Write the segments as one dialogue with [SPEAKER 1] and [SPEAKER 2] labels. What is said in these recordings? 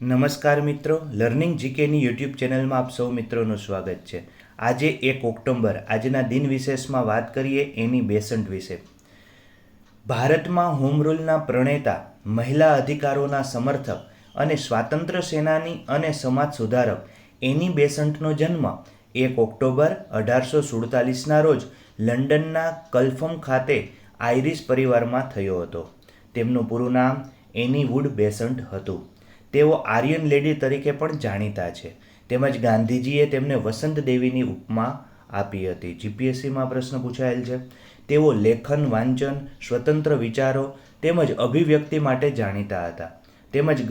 [SPEAKER 1] નમસ્કાર મિત્રો, learning જીકેની YouTube ચેનલમાં આપ સૌ મિત્રોનું સ્વાગત છે. આજે 1 ઓક્ટોબર આજના દિન વિશેષમાં વાત કરીએ એની બેસન્ટ વિશે. ભારતમાં હોમ રૂલના પ્રણેતા, મહિલા અધિકારોના સમર્થક અને સ્વાતંત્ર્ય સેનાની અને સમાજ સુધારક એની બેસન્ટનો જન્મ 1 ઓક્ટોબર 1847ના રોજ લંડનના કલ્ફમ ખાતે આયરિશ પરિવારમાં થયો હતો. તેમનું પૂરું નામ એની વુડ બેસન્ટ હતું. તેઓ આર્યન લેડી તરીકે પણ જાણીતા છે. તેમજ ગાંધીજીએ તેમને વસંત દેવીની ઉપમા આપી હતી. જીપીએસસીમાં પ્રશ્ન પૂછાયેલ છે. તેઓ લેખન, વાંચન, સ્વતંત્ર વિચારો તેમજ અભિવ્યક્તિ માટે જાણીતા હતા. તેમજ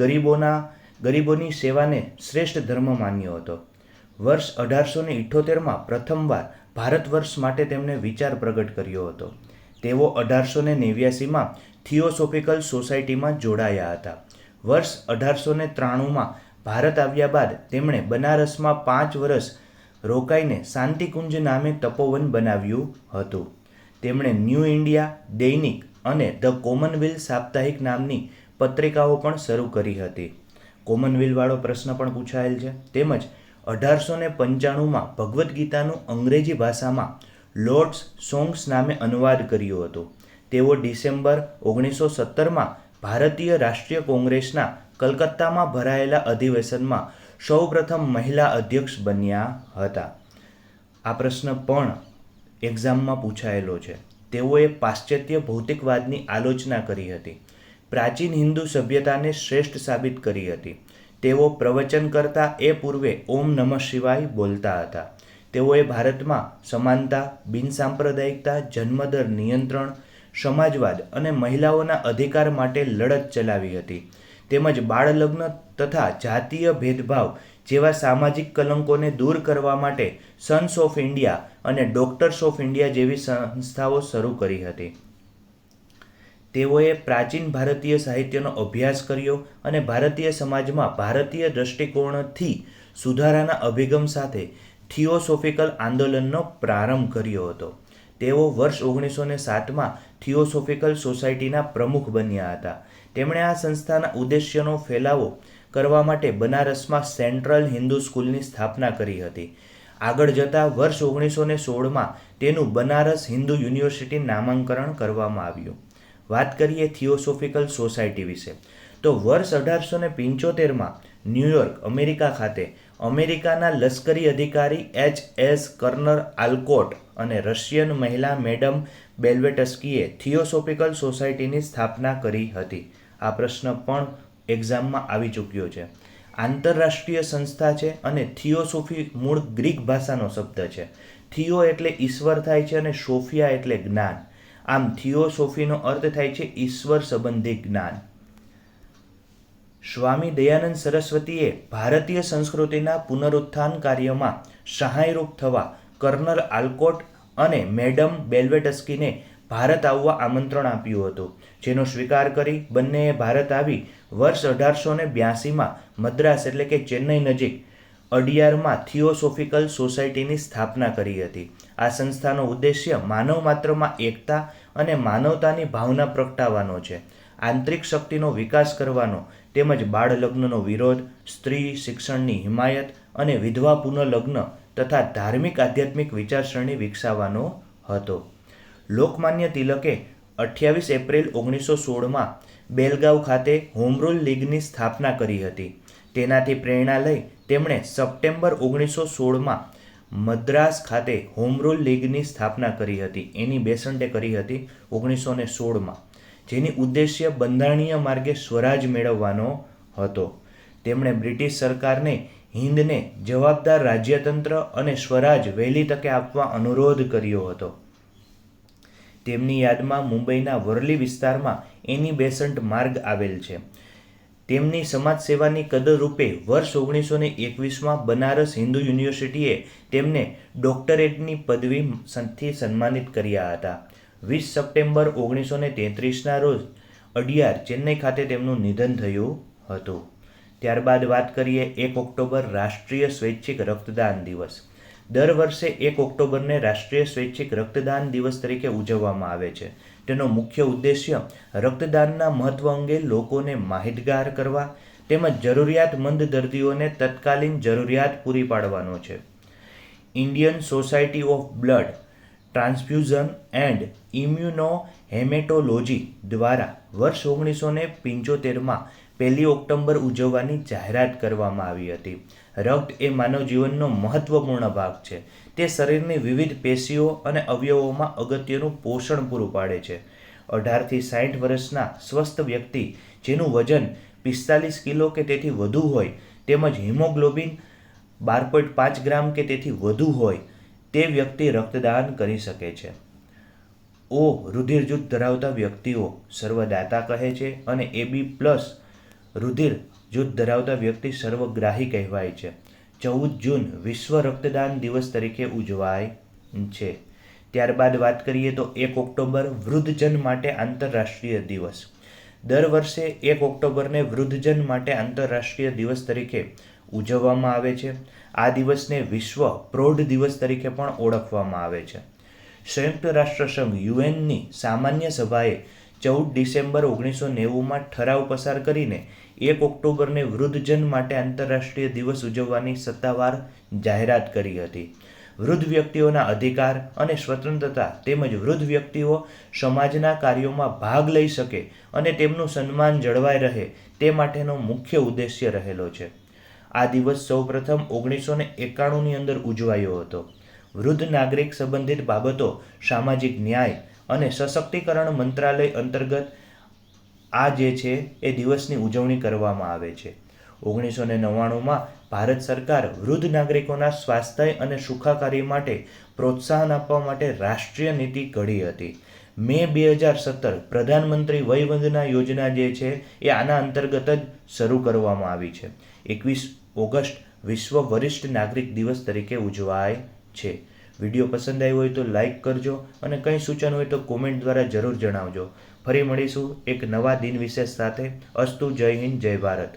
[SPEAKER 1] ગરીબોની સેવાને શ્રેષ્ઠ ધર્મ માન્યો હતો. વર્ષ 1878માં પ્રથમવાર ભારત વર્ષ માટે તેમણે વિચાર પ્રગટ કર્યો હતો. તેઓ 1889માં થિયોસોફિકલ સોસાયટીમાં જોડાયા હતા. વર્ષ 1893માં ભારત આવ્યા બાદ તેમણે બનારસમાં 5 વર્ષ રોકાઈને શાંતિકુંજ નામે તપોવન બનાવ્યું હતું. તેમણે ન્યૂ ઇન્ડિયા દૈનિક અને ધ કોમનવેલ્થ સાપ્તાહિક નામની પત્રિકાઓ પણ શરૂ કરી હતી. કોમનવેલ્થવાળો પ્રશ્ન પણ પૂછાયેલ છે. તેમજ 1895માં ભગવદ્ ગીતાનું અંગ્રેજી ભાષામાં લોર્ડ્સ સોંગ્સ નામે અનુવાદ કર્યું હતું. તેઓ ડિસેમ્બર 1917માં ભારતીય રાષ્ટ્રીય કોંગ્રેસના કલકત્તામાં ભરાયેલા અધિવેશનમાં સૌપ્રથમ મહિલા અધ્યક્ષ બન્યા હતા. આ પ્રશ્ન પણ એક્ઝામમાં પૂછાયેલો છે. તેઓએ પાશ્ચાત્ય ભૌતિકવાદની આલોચના કરી હતી. પ્રાચીન હિન્દુ સભ્યતાને શ્રેષ્ઠ સાબિત કરી હતી. તેઓ પ્રવચન કરતા એ પૂર્વે ઓમ નમઃ શિવાય બોલતા હતા. તેઓએ ભારતમાં સમાનતા, બિનસાંપ્રદાયિકતા, જન્મદર નિયંત્રણ, સમાજવાદ અને મહિલાઓના અધિકાર માટે લડત ચલાવી હતી. તેમજ બાળ લગ્ન તથા જાતીય ભેદભાવ જેવા સામાજિક કલંકોને દૂર કરવા માટે સન્સ ઓફ ઇન્ડિયા અને ડોક્ટર્સ ઓફ ઇન્ડિયા જેવી સંસ્થાઓ શરૂ કરી હતી. તેઓએ પ્રાચીન ભારતીય સાહિત્યનો અભ્યાસ કર્યો અને ભારતીય સમાજમાં ભારતીય દૃષ્ટિકોણથી સુધારાના અભિગમ સાથે થિયોસોફિકલ આંદોલનનો પ્રારંભ કર્યો હતો. તેઓ વર્ષ 1907માં થિયોસોફિકલ સોસાયટીના પ્રમુખ બન્યા હતા. તેમણે આ સંસ્થાના ઉદ્દેશ્યનો ફેલાવો કરવા માટે બનારસમાં સેન્ટ્રલ હિન્દુ સ્કૂલની સ્થાપના કરી હતી. આગળ જતાં વર્ષ 1916માં તેનું બનારસ હિન્દુ યુનિવર્સિટી નામાંકરણ કરવામાં આવ્યું. વાત કરીએ થિયોસોફિકલ સોસાયટી વિશે તો વર્ષ 1875માં ન્યૂયોર્ક, અમેરિકા ખાતે અમેરિકાના લશ્કરી અધિકારી H.S. કર્નર આલ્કોટ અને રશિયન મહિલા મેડમ બેલ્વેટસ્કીએ થિયોસોફિકલ સોસાયટીની સ્થાપના કરી હતી. આ પ્રશ્ન પણ એક્ઝામમાં આવી ચૂક્યો છે. આંતરરાષ્ટ્રીય સંસ્થા છે અને થિયોસોફી મૂળ ગ્રીક ભાષાનો શબ્દ છે. થિયો એટલે ઈશ્વર થાય છે અને સોફિયા એટલે જ્ઞાન. આમ થિયોસોફીનો અર્થ થાય છે ઈશ્વર સંબંધી જ્ઞાન. સ્વામી દયાનંદ સરસ્વતીએ ભારતીય સંસ્કૃતિના પુનરુત્થાન કાર્યમાં સહાયરૂપ થવા કર્નલ આલ્કોટ અને મેડમ બેલ્વેટસ્કીને ભારત આવવા આમંત્રણ આપ્યું હતું, જેનો સ્વીકાર કરી બંનેએ ભારત આવી વર્ષ 1882માં મદ્રાસ એટલે કે ચેન્નઈ નજીક અડિયારમાં થિયોસોફિકલ સોસાયટીની સ્થાપના કરી હતી. આ સંસ્થાનો ઉદ્દેશ્ય માનવ માત્રમાં એકતા અને માનવતાની ભાવના પ્રગટાવવાનો છે. આંતરિક શક્તિનો વિકાસ કરવાનો તેમજ બાળ લગ્નનો વિરોધ, સ્ત્રી શિક્ષણની હિમાયત અને વિધવા પુનઃલગ્ન તથા ધાર્મિક આધ્યાત્મિક વિચારસરણી વિકસાવવાનો હતો. લોકમાન્ય તિલકે 28 એપ્રિલ 1916માં બેલગાંવ ખાતે હોમ રૂલ લીગની સ્થાપના કરી હતી. તેનાથી પ્રેરણા લઈ તેમણે સપ્ટેમ્બર 1916માં મદ્રાસ ખાતે હોમ રૂલ લીગની સ્થાપના કરી હતી. એની બેસન્ટે કરી હતી 1916માં, જેની ઉદ્દેશ્ય બંધારણીય માર્ગે સ્વરાજ મેળવવાનો હતો. તેમણે બ્રિટિશ સરકારને હિન્દને જવાબદાર રાજ્યતંત્ર અને સ્વરાજ વહેલી તકે આપવા અનુરોધ કર્યો હતો. તેમની યાદમાં મુંબઈના વરલી વિસ્તારમાં એની બેસન્ટ માર્ગ આવેલ છે. તેમની સમાજ સેવાની કદર રૂપે વર્ષ 1921માં બનારસ હિન્દુ યુનિવર્સિટીએ તેમને ડોક્ટરેટની પદવીથી સન્માનિત કર્યા હતા. 20 સપ્ટેમ્બર 1933ના રોજ અડિયાર, ચેન્નઈ ખાતે તેમનું નિધન થયું હતું. ત્યારબાદ વાત કરીએ 1 ઓક્ટોબર રાષ્ટ્રીય સ્વૈચ્છિક રક્તદાન દિવસ. દર વર્ષે 1 ઓક્ટોબરને રાષ્ટ્રીય સ્વૈચ્છિક રક્તદાન દિવસ તરીકે ઉજવવામાં આવે છે. તેનો મુખ્ય ઉદ્દેશ્ય રક્તદાનના મહત્વ અંગે લોકોને માહિતગાર કરવા તેમજ જરૂરિયાતમંદ દર્દીઓને તત્કાલીન જરૂરિયાત પૂરી પાડવાનો છે. Indian Society of Blood Transfusion and Immunohematology દ્વારા વર્ષ 1975માં 1 ઓક્ટોબર ઉજવવાની જાહેરાત કરવામાં આવી હતી. રક્ત એ માનવ જીવનનો મહત્વપૂર્ણ ભાગ છે. તે શરીરની વિવિધ પેશીઓ અને અવયવોમાં અગત્યનું પોષણ પૂરું પાડે છે. 18થી 60 વર્ષના સ્વસ્થ વ્યક્તિ જેનું વજન 45 કિલો કે તેથી વધુ હોય તેમજ હિમોગ્લોબિન 12.5 ગ્રામ કે તેથી વધુ હોય તે વ્યક્તિ રક્તદાન કરી શકે છે. ઓ રુધિર જૂથ ધરાવતા વ્યક્તિઓ સર્વદાતા કહે છે અને AB+ રુધિર જૂથ ધરાવતા વ્યક્તિ સર્વગ્રાહી કહેવાય છે. 14 જૂન વિશ્વ રક્તદાન દિવસ તરીકે ઉજવાય છે. ત્યારબાદ વાત કરીએ તો 1 ઓક્ટોબર વૃદ્ધજન માટે આંતરરાષ્ટ્રીય દિવસ. દર વર્ષે 1 ઓક્ટોબરને વૃદ્ધજન માટે આંતરરાષ્ટ્રીય દિવસ તરીકે ઉજવવામાં આવે છે. આ દિવસને વિશ્વ પ્રૌઢ દિવસ તરીકે પણ ઓળખવામાં આવે છે. સંયુક્ત રાષ્ટ્રસંઘ UNની સામાન્ય સભાએ 14 ડિસેમ્બર 1990માં ઠરાવ પસાર કરીને 1 ઓક્ટોબરને વૃદ્ધજન માટે આંતરરાષ્ટ્રીય દિવસ ઉજવવાની સત્તાવાર જાહેરાત કરી હતી. વૃદ્ધ વ્યક્તિઓના અધિકાર અને સ્વતંત્રતા તેમજ વૃદ્ધ વ્યક્તિઓ સમાજના કાર્યોમાં ભાગ લઈ શકે અને તેમનું સન્માન જળવાઈ રહે તે માટેનો મુખ્ય ઉદ્દેશ્ય રહેલો છે. આ દિવસ સૌપ્રથમ 1991ની અંદર ઉજવાયો હતો. વૃદ્ધ નાગરિક સંબંધિત બાબતો, સામાજિક ન્યાય અને સશક્તિકરણ મંત્રાલય અંતર્ગત આ જે છે એ દિવસની ઉજવણી કરવામાં આવે છે. 1999માં ભારત સરકાર વૃદ્ધ નાગરિકોના સ્વાસ્થ્ય અને સુખાકારી માટે પ્રોત્સાહન આપવા માટે રાષ્ટ્રીય નીતિ ઘડી હતી. મે 2017 પ્રધાનમંત્રી વય વંદના યોજના જે છે એ આના અંતર્ગત જ શરૂ કરવામાં આવી છે. 21 ઓગસ્ટ વિશ્વ વરિષ્ઠ નાગરિક દિવસ તરીકે ઉજવાય છે. વિડીયો પસંદ આવ્યો હોય તો લાઈક કરજો અને કંઈ સૂચન હોય તો કોમેન્ટ દ્વારા જરૂર જણાવજો. ફરી મળીશું એક નવા દિન વિશેષ સાથે. અસ્તુ. જય હિન્દ, જય ભારત.